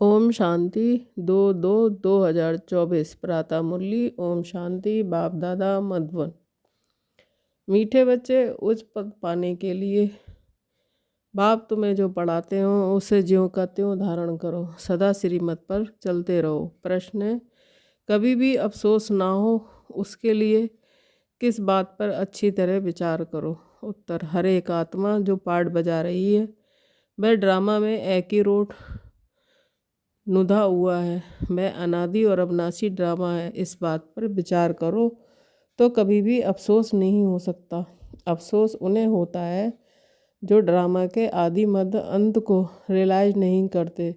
ओम शांति 2/2/2024 प्रातः मुरली। ओम शांति। बाप दादा मधुबन। मीठे बच्चे उच्च पद पाने के लिए बाप तुम्हें जो पढ़ाते हो उसे ज्यों का त्यों धारण करो, सदा श्रीमत पर चलते रहो। प्रश्न है, कभी भी अफसोस ना हो उसके लिए किस बात पर अच्छी तरह विचार करो। उत्तर, हर एक आत्मा जो पाठ बजा रही है वह ड्रामा में एक ही रोट नुधा हुआ है, वह अनादि और अविनाशी ड्रामा है। इस बात पर विचार करो तो कभी भी अफसोस नहीं हो सकता। अफसोस उन्हें होता है जो ड्रामा के आदि मध्य अंत को रियलाइज नहीं करते।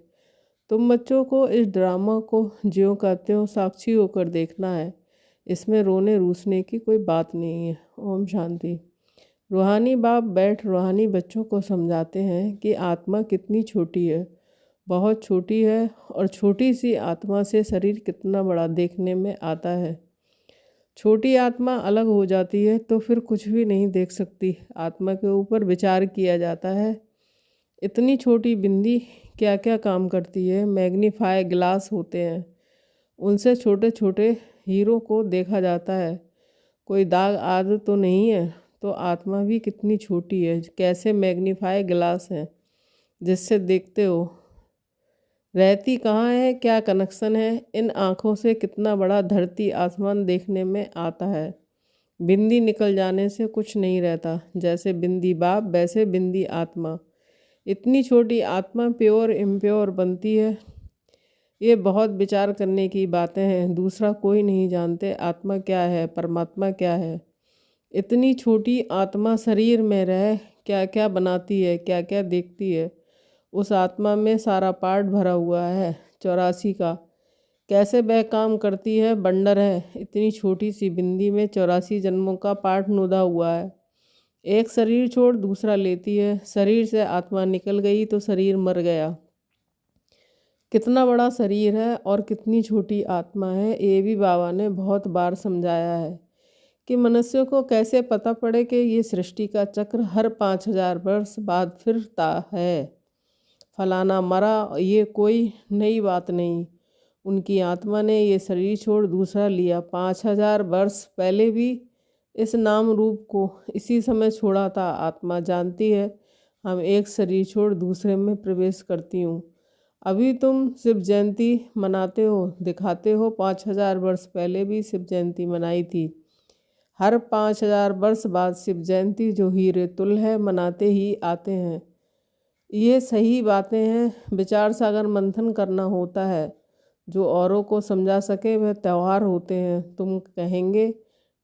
तुम बच्चों को इस ड्रामा को ज्यों का त्यों साक्षी होकर देखना है। इसमें रोने रूसने की कोई बात नहीं है। ओम शांति। रूहानी बाप बैठ रूहानी बच्चों को समझाते हैं कि आत्मा कितनी छोटी है, बहुत छोटी है, और छोटी सी आत्मा से शरीर कितना बड़ा देखने में आता है। छोटी आत्मा अलग हो जाती है तो फिर कुछ भी नहीं देख सकती। आत्मा के ऊपर विचार किया जाता है, इतनी छोटी बिंदी क्या क्या काम करती है। मैग्नीफाई ग्लास होते हैं, उनसे छोटे छोटे हीरो को देखा जाता है। कोई दाग आदि तो नहीं है, तो आत्मा भी कितनी छोटी है, कैसे मैग्नीफाई ग्लास है जिससे देखते हो। रहती कहाँ है, क्या कनेक्शन है, इन आँखों से कितना बड़ा धरती आसमान देखने में आता है। बिंदी निकल जाने से कुछ नहीं रहता, जैसे बिंदी बाप वैसे बिंदी आत्मा। इतनी छोटी आत्मा प्योर इम्प्योर बनती है, ये बहुत विचार करने की बातें हैं। दूसरा कोई नहीं जानते आत्मा क्या है, परमात्मा क्या है। इतनी छोटी आत्मा शरीर में रह क्या क्या बनाती है, क्या क्या देखती है। उस आत्मा में सारा पार्ट भरा हुआ है 84 का। कैसे वह काम करती है, बंडर है। इतनी छोटी सी बिंदी में 84 जन्मों का पार्ट नुदा हुआ है। एक शरीर छोड़ दूसरा लेती है, शरीर से आत्मा निकल गई तो शरीर मर गया। कितना बड़ा शरीर है और कितनी छोटी आत्मा है, ये भी बाबा ने बहुत बार समझाया है कि मनुष्य को कैसे पता पड़े कि ये सृष्टि का चक्र हर 5000 वर्ष बाद फिरता है। फलाना मरा, ये कोई नई बात नहीं। उनकी आत्मा ने ये शरीर छोड़ दूसरा लिया। 5000 वर्ष पहले भी इस नाम रूप को इसी समय छोड़ा था। आत्मा जानती है हम एक शरीर छोड़ दूसरे में प्रवेश करती हूँ। अभी तुम शिव जयंती मनाते हो, दिखाते हो 5000 वर्ष पहले भी शिव जयंती मनाई थी। हर 5000 वर्ष बाद शिव जयंती जो हीरे तुल है मनाते ही आते हैं। ये सही बातें हैं। विचार सागर मंथन करना होता है। जो औरों को समझा सके वह त्यौहार होते हैं। तुम कहेंगे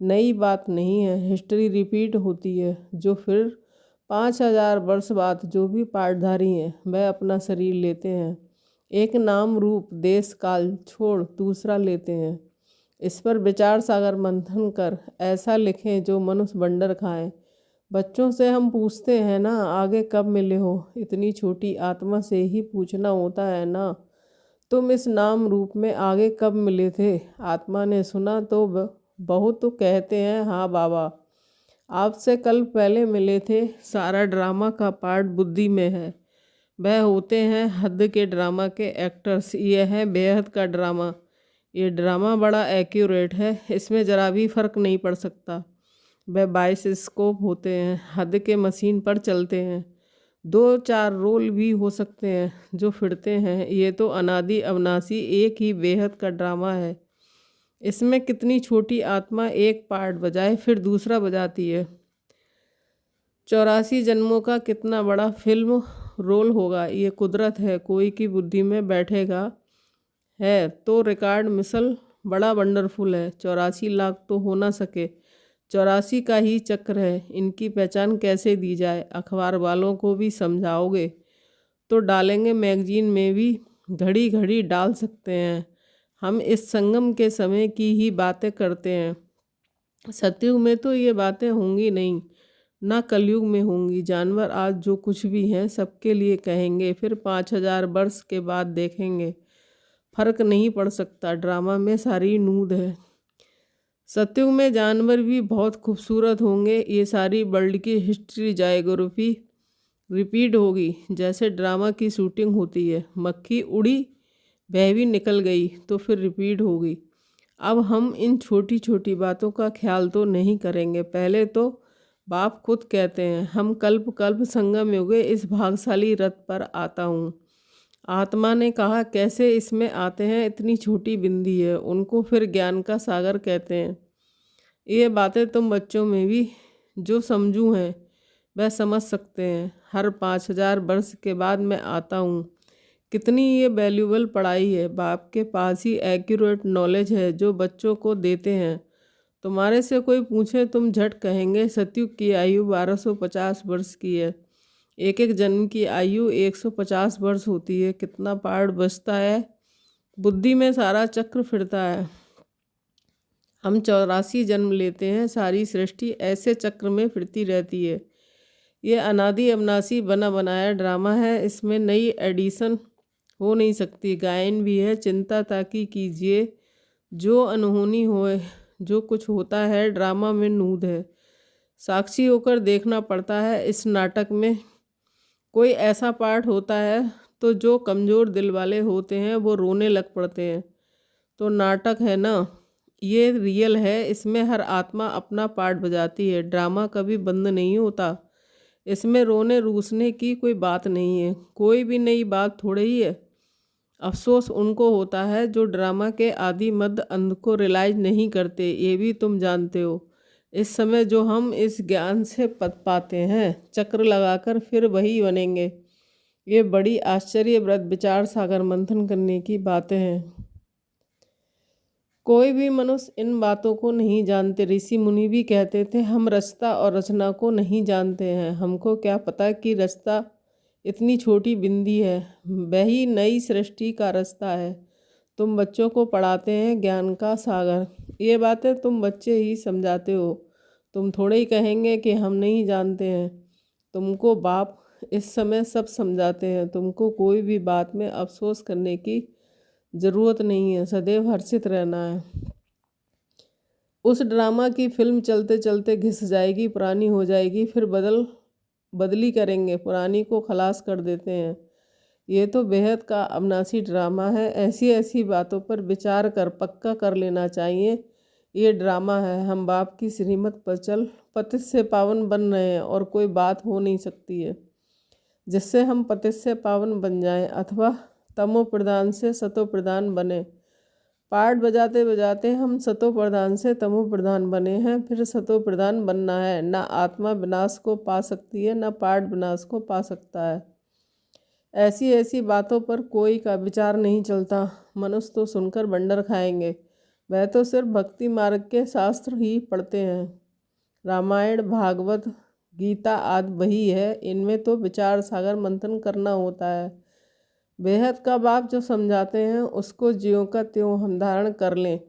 नई बात नहीं है, हिस्ट्री रिपीट होती है। जो फिर 5000 वर्ष बाद जो भी पाठधारी हैं वह अपना शरीर लेते हैं, एक नाम रूप देश काल छोड़ दूसरा लेते हैं। इस पर विचार सागर मंथन कर ऐसा लिखें जो मनुष्य बंडर खाएं। बच्चों से हम पूछते हैं ना, आगे कब मिले हो। इतनी छोटी आत्मा से ही पूछना होता है ना, तुम इस नाम रूप में आगे कब मिले थे। आत्मा ने सुना तो बहुत तो कहते हैं हाँ बाबा आपसे कल पहले मिले थे। सारा ड्रामा का पार्ट बुद्धि में है। वह होते हैं हद के ड्रामा के एक्टर्स। ये है बेहद का ड्रामा। ये ड्रामा बड़ा एक्यूरेट है, इसमें ज़रा भी फर्क नहीं पड़ सकता। वह 22 स्कोप होते हैं, हद के मशीन पर चलते हैं। 2-4 रोल भी हो सकते हैं जो फिरते हैं। ये तो अनादि अविनाशी एक ही बेहद का ड्रामा है। इसमें कितनी छोटी आत्मा एक पार्ट बजाए फिर दूसरा बजाती है। 84 जन्मों का कितना बड़ा फिल्म रोल होगा। ये कुदरत है, कोई की बुद्धि में बैठेगा है तो रिकॉर्ड मिसल बड़ा वंडरफुल है। 84 लाख तो हो ना सके, 84 का ही चक्र है। इनकी पहचान कैसे दी जाए, अखबार वालों को भी समझाओगे तो डालेंगे, मैगजीन में भी घड़ी घड़ी डाल सकते हैं। हम इस संगम के समय की ही बातें करते हैं। सतयुग में तो ये बातें होंगी नहीं, ना कलयुग में होंगी। जानवर आज जो कुछ भी हैं सबके लिए कहेंगे, फिर 5000 वर्ष के बाद देखेंगे। फर्क नहीं पड़ सकता, ड्रामा में सारी नूद है। सतयुग में जानवर भी बहुत खूबसूरत होंगे। ये सारी वर्ल्ड की हिस्ट्री जाएग्राफी रिपीट होगी, जैसे ड्रामा की शूटिंग होती है। मक्खी उड़ी वह भी निकल गई तो फिर रिपीट होगी। अब हम इन छोटी छोटी बातों का ख्याल तो नहीं करेंगे। पहले तो बाप खुद कहते हैं, हम कल्प कल्प संगम युगे इस भागशाली रथ पर आता हूँ। आत्मा ने कहा, कैसे इसमें आते हैं, इतनी छोटी बिंदी है। उनको फिर ज्ञान का सागर कहते हैं। ये बातें तुम बच्चों में भी जो समझू हैं वह समझ सकते हैं। हर 5000 वर्ष के बाद मैं आता हूँ। कितनी ये वैल्यूबल पढ़ाई है। बाप के पास ही एक्यूरेट नॉलेज है जो बच्चों को देते हैं। तुम्हारे से कोई पूछे तुम झट कहेंगे सतयुग की आयु 1250 वर्ष की है। एक एक जन्म की आयु 150 वर्ष होती है। कितना पार्ट बचता है। बुद्धि में सारा चक्र फिरता है। हम 84 जन्म लेते हैं। सारी सृष्टि ऐसे चक्र में फिरती रहती है। ये अनादि अविनाशी बना बनाया ड्रामा है। इसमें नई एडिशन हो नहीं सकती। गायन भी है, चिंता ताकि कीजिए जो अनहोनी होए। जो कुछ होता है ड्रामा में नूद है। साक्षी होकर देखना पड़ता है। इस नाटक में कोई ऐसा पार्ट होता है तो जो कमज़ोर दिल वाले होते हैं वो रोने लग पड़ते हैं। तो नाटक है ना, ये रियल है। इसमें हर आत्मा अपना पार्ट बजाती है। ड्रामा कभी बंद नहीं होता। इसमें रोने रूसने की कोई बात नहीं है। कोई भी नई बात थोड़े ही है। अफसोस उनको होता है जो ड्रामा के आदि मध्य अंत को रियलाइज नहीं करते। ये भी तुम जानते हो। इस समय जो हम इस ज्ञान से पद पाते हैं, चक्र लगाकर फिर वही बनेंगे। ये बड़ी आश्चर्यप्रद विचार सागर मंथन करने की बातें हैं। कोई भी मनुष्य इन बातों को नहीं जानते। ऋषि मुनि भी कहते थे, हम रचता और रचना को नहीं जानते हैं। हमको क्या पता कि रचता इतनी छोटी बिंदी है, वही नई सृष्टि का रास्ता है। तुम बच्चों को पढ़ाते हैं ज्ञान का सागर। ये बातें तुम बच्चे ही समझाते हो। तुम थोड़े ही कहेंगे कि हम नहीं जानते हैं। तुमको बाप इस समय सब समझाते हैं। तुमको कोई भी बात में अफसोस करने की ज़रूरत नहीं है। सदैव हर्षित रहना है। उस ड्रामा की फिल्म चलते चलते घिस जाएगी, पुरानी हो जाएगी, फिर बदली करेंगे, पुरानी को खलास कर देते हैं। ये तो बेहद का अविनाशी ड्रामा है। ऐसी ऐसी बातों पर विचार कर पक्का कर लेना चाहिए। ये ड्रामा है। हम बाप की श्रीमत पर चल पतित से पावन बन रहे हैं और कोई बात हो नहीं सकती है जिससे हम पतित से पावन बन जाएं अथवा तमो प्रधान से सतो प्रधान बने। पाठ बजाते बजाते हम सतो प्रधान से तमो प्रधान बने हैं। फिर सतो प्रधान बनना है। ना आत्मा विनाश को पा सकती है, ना पाठ विनाश को पा सकता है। ऐसी ऐसी बातों पर कोई का विचार नहीं चलता। मनुष्य तो सुनकर बंडर खाएंगे। वह तो सिर्फ भक्ति मार्ग के शास्त्र ही पढ़ते हैं। रामायण, भागवत, गीता आदि वही है। इनमें तो विचार सागर मंथन करना होता है। बेहद का बाप जो समझाते हैं उसको ज्यों का त्यों हम धारण कर लें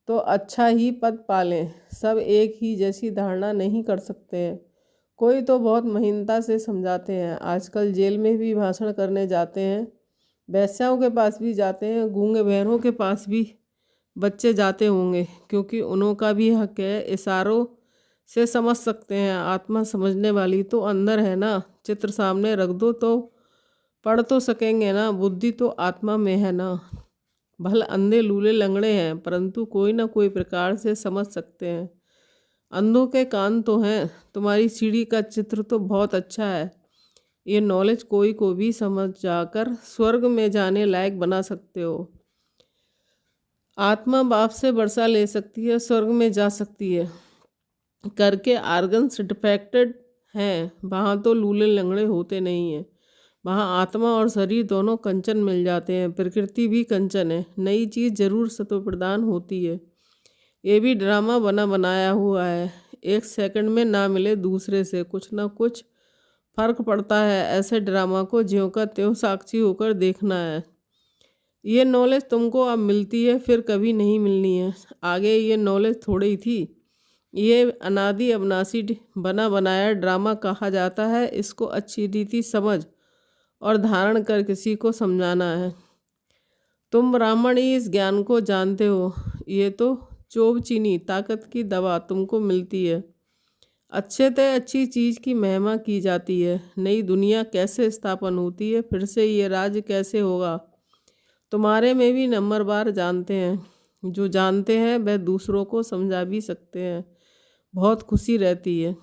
तो अच्छा ही पद पालें। सब एक ही जैसी धारणा नहीं कर सकते हैं। कोई तो बहुत महीनता से समझाते हैं। आजकल जेल में भी भाषण करने जाते हैं, वैश्याओं के पास भी जाते हैं, गूंगे बहरों के पास भी बच्चे जाते होंगे, क्योंकि उनका भी हक है। इशारों से समझ सकते हैं। आत्मा समझने वाली तो अंदर है ना। चित्र सामने रख दो तो पढ़ तो सकेंगे ना। बुद्धि तो आत्मा में है ना। भल अंधे लूले लंगड़े हैं परंतु कोई ना कोई प्रकार से समझ सकते हैं। अंधों के कान तो हैं। तुम्हारी सीढ़ी का चित्र तो बहुत अच्छा है। ये नॉलेज कोई को भी समझ जाकर स्वर्ग में जाने लायक बना सकते हो। आत्मा बाप से वर्षा ले सकती है, स्वर्ग में जा सकती है। करके आर्गन्स डिफेक्टेड हैं, वहाँ तो लूले लंगड़े होते नहीं हैं। वहाँ आत्मा और शरीर दोनों कंचन मिल जाते हैं। प्रकृति भी कंचन है। नई चीज़ जरूर सतो प्रदान होती है। ये भी ड्रामा बना बनाया हुआ है। एक सेकंड में ना मिले दूसरे से कुछ ना कुछ फर्क पड़ता है। ऐसे ड्रामा को ज्यों का त्यों साक्षी होकर देखना है। ये नॉलेज तुमको अब मिलती है, फिर कभी नहीं मिलनी है। आगे ये नॉलेज थोड़ी थी। ये अनादि अविनाशी बना बनाया ड्रामा कहा जाता है। इसको अच्छी रीति समझ और धारण कर किसी को समझाना है। तुम ब्राह्मण ही इस ज्ञान को जानते हो। ये तो चोब चीनी ताकत की दवा तुमको मिलती है। अच्छे से अच्छी चीज़ की महिमा की जाती है। नई दुनिया कैसे स्थापन होती है, फिर से ये राज्य कैसे होगा, तुम्हारे में भी नंबरवार जानते हैं। जो जानते हैं वह दूसरों को समझा भी सकते हैं। बहुत खुशी रहती है।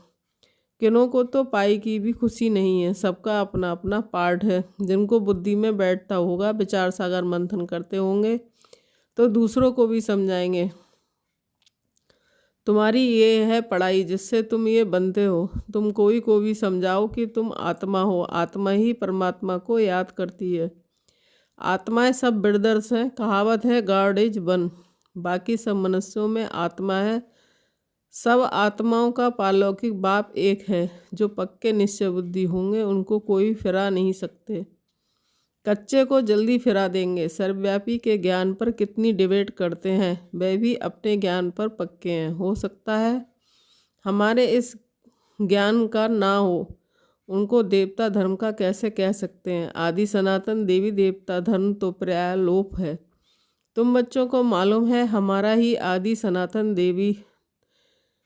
किन्हों को तो पाई की भी खुशी नहीं है। सबका अपना अपना पार्ट है। जिनको बुद्धि में बैठता होगा, विचार सागर मंथन करते होंगे तो दूसरों को भी समझाएंगे। तुम्हारी ये है पढ़ाई जिससे तुम ये बनते हो। तुम कोई को भी समझाओ कि तुम आत्मा हो। आत्मा ही परमात्मा को याद करती है। आत्माएं सब ब्रदर्स हैं। कहावत है गॉड इज वन। बाकी सब मनुष्यों में आत्मा है। सब आत्माओं का पारलौकिक बाप एक है। जो पक्के निश्चय बुद्धि होंगे उनको कोई फिरा नहीं सकते। कच्चे को जल्दी फिरा देंगे। सर्वव्यापी के ज्ञान पर कितनी डिबेट करते हैं। वे भी अपने ज्ञान पर पक्के हैं। हो सकता है हमारे इस ज्ञान का ना हो। उनको देवता धर्म का कैसे कह सकते हैं। आदि सनातन देवी देवता धर्म तो प्राय लोप है। तुम बच्चों को मालूम है हमारा ही आदि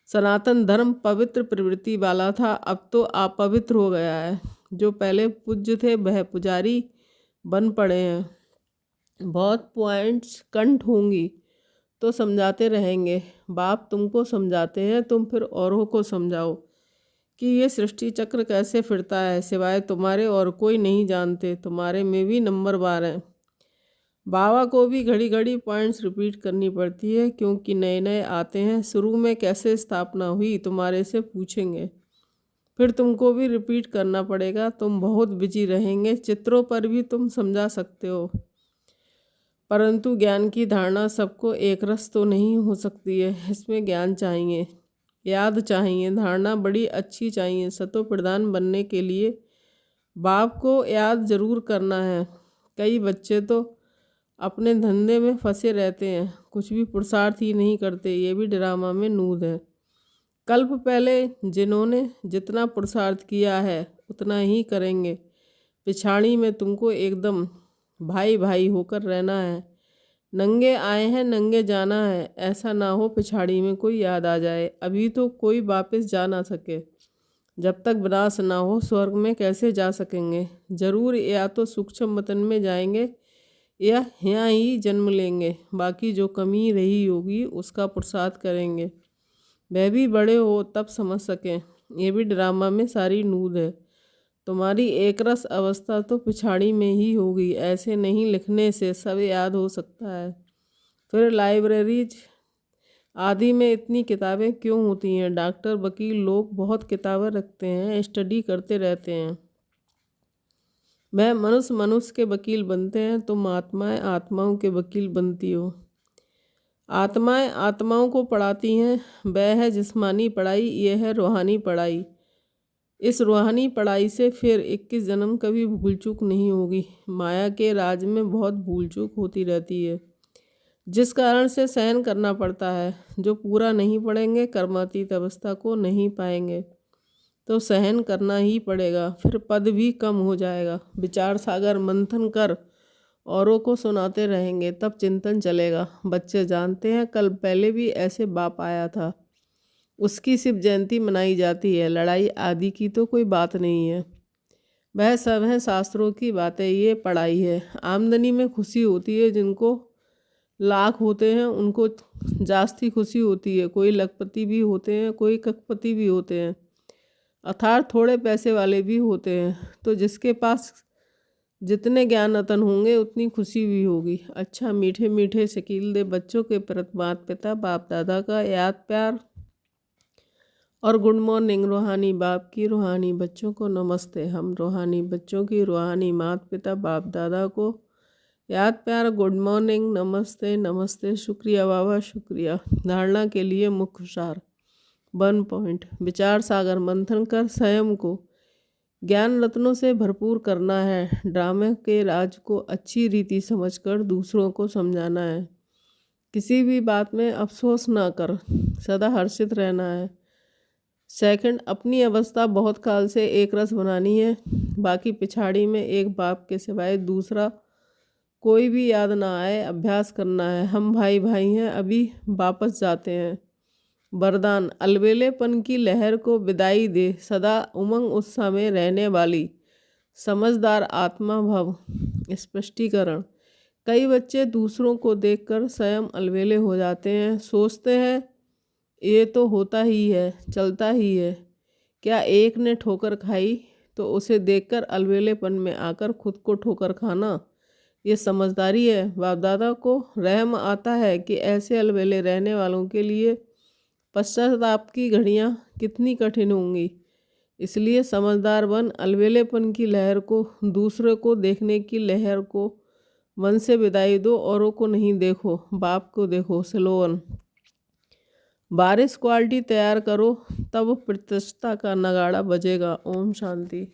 सनातन धर्म पवित्र प्रवृत्ति वाला था। अब तो अपवित्र हो गया है। जो पहले पूज्य थे वह पुजारी बन पड़े हैं। बहुत पॉइंट्स कंठ होंगी तो समझाते रहेंगे। बाप तुमको समझाते हैं, तुम फिर औरों को समझाओ कि ये सृष्टि चक्र कैसे फिरता है। सिवाय तुम्हारे और कोई नहीं जानते। तुम्हारे में भी नंबरवार हैं। बाबा को भी घड़ी घड़ी पॉइंट्स रिपीट करनी पड़ती है क्योंकि नए नए आते हैं। शुरू में कैसे स्थापना हुई तुम्हारे से पूछेंगे, फिर तुमको भी रिपीट करना पड़ेगा। तुम बहुत बिजी रहेंगे। चित्रों पर भी तुम समझा सकते हो, परंतु ज्ञान की धारणा सबको एक रस तो नहीं हो सकती है। इसमें ज्ञान चाहिए, याद चाहिए, धारणा बड़ी अच्छी चाहिए। सतो प्रधान बनने के लिए बाप को याद जरूर करना है। कई बच्चे तो अपने धंधे में फंसे रहते हैं, कुछ भी पुरुषार्थ ही नहीं करते। ये भी ड्रामा में नूद है। कल्प पहले जिन्होंने जितना पुरुषार्थ किया है उतना ही करेंगे। पिछाड़ी में तुमको एकदम भाई भाई होकर रहना है। नंगे आए हैं नंगे जाना है। ऐसा ना हो पिछाड़ी में कोई याद आ जाए। अभी तो कोई वापस जा ना सके। जब तक विनाश ना हो स्वर्ग में कैसे जा सकेंगे। जरूर या तो सूक्ष्म वतन में जाएंगे या यहाँ ही जन्म लेंगे। बाकी जो कमी रही होगी उसका पुरुषार्थ करेंगे। वह भी बड़े हो तब समझ सकें। ये भी ड्रामा में सारी नूद है। तुम्हारी एक रस अवस्था तो पिछाड़ी में ही होगी। ऐसे नहीं लिखने से सब याद हो सकता है। फिर लाइब्रेरीज आदि में इतनी किताबें क्यों होती हैं। डॉक्टर वकील लोग बहुत किताबें रखते हैं, स्टडी करते रहते हैं। वह मनुष्य मनुष्य के वकील बनते हैं। तुम आत्माएं आत्माओं के वकील बनती हो। आत्माएं आत्माओं को पढ़ाती हैं। वह है जिस्मानी पढ़ाई, यह है रूहानी पढ़ाई। इस रूहानी पढ़ाई से फिर 21 जन्म कभी भूल चूक नहीं होगी। माया के राज में बहुत भूल चूक होती रहती है, जिस कारण से सहन करना पड़ता है। जो पूरा नहीं पढ़ेंगे कर्मातीत अवस्था को नहीं पाएंगे तो सहन करना ही पड़ेगा। फिर पद भी कम हो जाएगा। विचार सागर मंथन कर औरों को सुनाते रहेंगे तब चिंतन चलेगा। बच्चे जानते हैं कल पहले भी ऐसे बाप आया था, उसकी शिव जयंती मनाई जाती है। लड़ाई आदि की तो कोई बात नहीं है। वह सब है शास्त्रों की बातें। ये पढ़ाई है। आमदनी में खुशी होती है। जिनको लाख होते हैं उनको जास्ती खुशी होती है। कोई लखपति भी होते हैं, कोई कखपति भी होते हैं, अर्थात थोड़े पैसे वाले भी होते हैं। तो जिसके पास जितने ज्ञान रतन होंगे उतनी खुशी भी होगी। अच्छा मीठे मीठे शकील दे बच्चों के प्रति माता पिता बाप दादा का याद प्यार और गुड मॉर्निंग। रूहानी बाप की रूहानी बच्चों को नमस्ते। हम रूहानी बच्चों की रूहानी माता पिता बाप दादा को याद प्यार, गुड मॉर्निंग, नमस्ते नमस्ते, शुक्रिया बाबा शुक्रिया। धारणा के लिए मुख्य सार 1 पॉइंट। विचार सागर मंथन कर स्वयं को ज्ञान रत्नों से भरपूर करना है। ड्रामे के राज को अच्छी रीति समझकर दूसरों को समझाना है। किसी भी बात में अफसोस ना कर, सदा हर्षित रहना है। सेकंड, अपनी अवस्था बहुत काल से एक रस बनानी है। बाकी पिछाड़ी में एक बाप के सिवाय दूसरा कोई भी याद ना आए, अभ्यास करना है। हम भाई भाई हैं, अभी वापस जाते हैं। वरदान, अलबेलेपन की लहर को विदाई दे। सदा उमंग उत्साह में रहने वाली समझदार आत्मा भव। स्पष्टीकरण, कई बच्चे दूसरों को देखकर स्वयं अलबेले हो जाते हैं, सोचते हैं ये तो होता ही है, चलता ही है। क्या एक ने ठोकर खाई तो उसे देखकर अलबेलेपन में आकर खुद को ठोकर खाना ये समझदारी है? बाप दादा को रहम आता है कि ऐसे अलबेले रहने वालों के लिए पश्चाताप की घड़ियाँ कितनी कठिन होंगी। इसलिए समझदार बन, अलबेलेपन की लहर को, दूसरे को देखने की लहर को मन से विदाई दो, औरों को नहीं देखो, बाप को देखो। स्लोगन: बारिश क्वालिटी तैयार करो, तब प्रतिष्ठा का नगाड़ा बजेगा। ओम शांति।